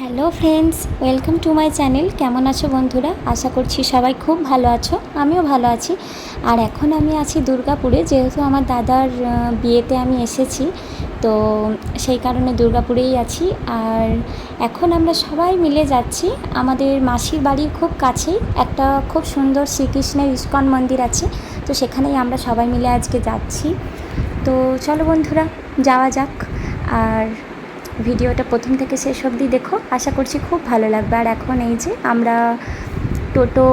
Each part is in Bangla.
Hello friends, welcome to my channel. কেমন আছো বন্ধুরা? আশা করছি সবাই খুব ভালো আছো, আমিও ভালো আছি। আর এখন আমি আছি দুর্গাপুরে, যেহেতু আমার দাদার বিয়েতে আমি এসেছি, তো সেই কারণে দুর্গাপুরেই আছি। আর এখন আমরা সবাই মিলে যাচ্ছি আমাদের মাসির বাড়ির খুব কাছেই একটা খুব সুন্দর শ্রীকৃষ্ণের ইস্কন মন্দির আছে, তো সেখানেই আমরা সবাই মিলে আজকে যাচ্ছি। তো চলো বন্ধুরা, যাওয়া যাক। আর ভিডিওটা প্রথম থেকে শেষ অবধি দেখো, আশা করছি খুব ভালো লাগবে। আর এখন এই যে আমরা টোটো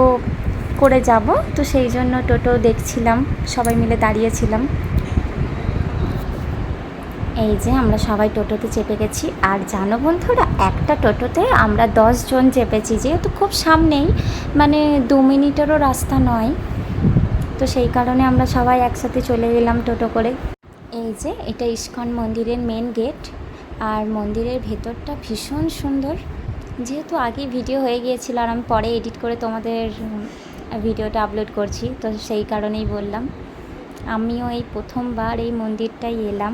করে যাব, তো সেই জন্য টোটো দেখছিলাম, সবাই মিলে দাঁড়িয়েছিলাম। এই যে আমরা সবাই টোটোতে চেপে গেছি। আর জানো বন্ধুরা, একটা টোটোতে আমরা 10 জন চেপেছি, যেহেতু খুব সামনেই, মানে 2 মিনিটেরও রাস্তা নয়, তো সেই কারণে আমরা সবাই একসাথে চলে গেলাম টোটো করে। এই যে এটা ইস্কন মন্দিরের মেন গেট। আর মন্দিরের ভেতরটা ভীষণ সুন্দর। যেহেতু আগে ভিডিও হয়ে গিয়েছিল আর আমি পরে এডিট করে তোমাদের ভিডিওটা আপলোড করছি, তো সেই কারণেই বললাম। আমিও এই প্রথমবার এই মন্দিরটাই এলাম।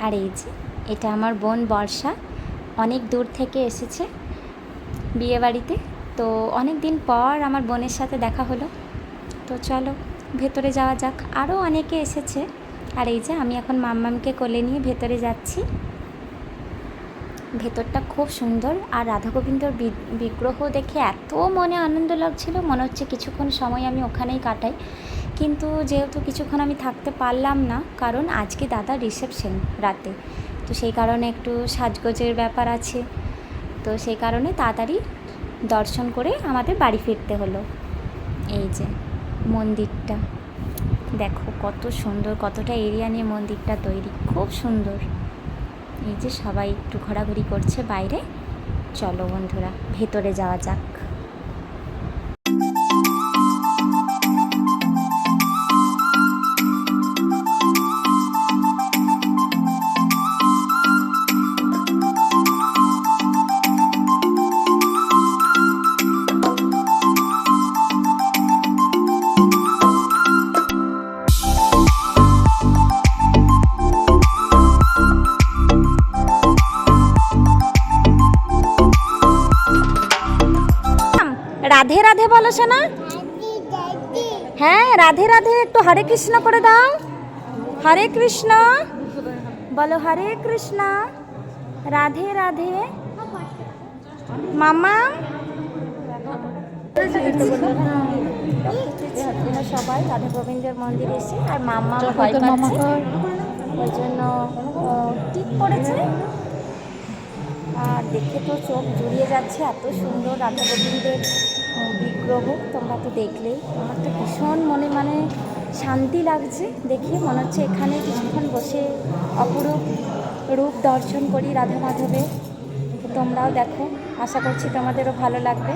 আর এই যে এটা আমার বোন বর্ষা, অনেক দূর থেকে এসেছে বিয়েবাড়িতে, তো অনেক দিন পর আমার বোনের সাথে দেখা হলো। তো চলো ভেতরে যাওয়া যাক, আরও অনেকে এসেছে। আর এই যে আমি এখন মাম্মামকে কোলে নিয়ে ভেতরে যাচ্ছি। ভেতরটা খুব সুন্দর। আর রাধা গোবিন্দর বিগ্রহ দেখে এত মনে আনন্দ লাগছিল, মনে হচ্ছে কিছুক্ষণ সময় আমি ওখানেই কাটাই। কিন্তু যেহেতু কিছুক্ষণ আমি থাকতে পারলাম না, কারণ আজকে দাদার রিসেপশন রাতে, তো সেই কারণে একটু সাজগোজের ব্যাপার আছে, তো সেই কারণে তাড়াতাড়ি দর্শন করে আমাদের বাড়ি ফিরতে হলো। এই যে মন্দিরটা দেখো কত সুন্দর, কতটা এরিয়া নিয়ে মন্দিরটা তৈরি, খুব সুন্দর। এই যে সবাই একটু ঘোরাঘুরি করছে বাইরে। চলো বন্ধুরা ভেতরে যাওয়া যাক। রাধে রাধে বলো শোনা। হ্যাঁ রাধে রাধে, একটু হরে কৃষ্ণ করে দাও। হরে কৃষ্ণ বলো, হরে কৃষ্ণ, রাধে রাধে। মামা সবাই রাধা গোবিন্দের মন্দিরে এসে, আর মামা ভয় পাচ্ছে, ওই জন্য টিপ পড়েছে। আর দেখে তো চোখ জুড়িয়ে যাচ্ছে, এত সুন্দর রাধা গোবিন্দের বিগ্রহ। তোমরা তো দেখলেই, আমার তো ভীষণ মনে শান্তি লাগছে দেখে, মনে হচ্ছে এখানে কিছুক্ষণ বসে অপরূপ রূপ দর্শন করি রাধা মাধবের। তোমরাও দেখো, আশা করছি তোমাদেরও ভালো লাগবে।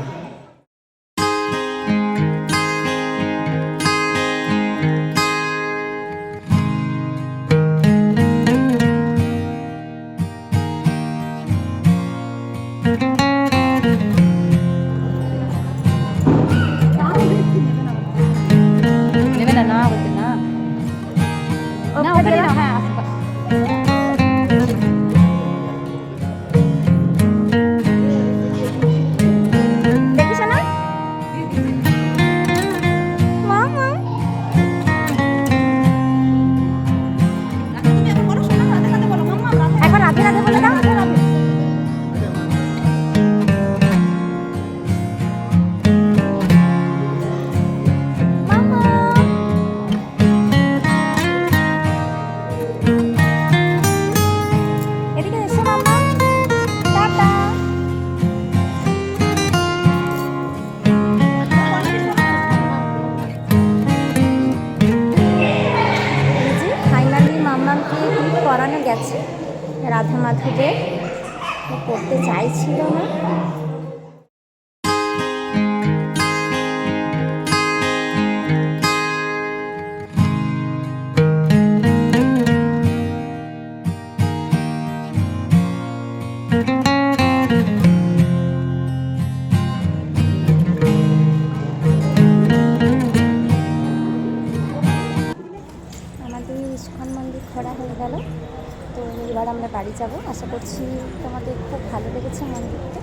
পরানো গেছে রাধা মাধবের, করতে চাইছিল না। আমাদের ইস্কন মন্দির ঘোরা হয়ে গেল, তো এবার আমরা বাড়ি যাব। আশা করছি তোমাদের খুব ভালো লেগেছে মন্দিরটা।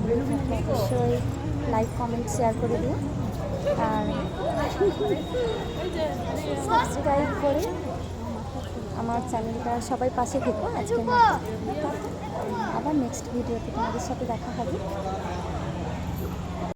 ভিডিও থাকলে অবশ্যই লাইক কমেন্ট শেয়ার করে দিও আর সাবস্ক্রাইব করে আমার চ্যানেলটা সবাই পাশে থেকো। আজকের মতো আবার নেক্সট ভিডিওতে তোমাদের সাথে দেখা হবে।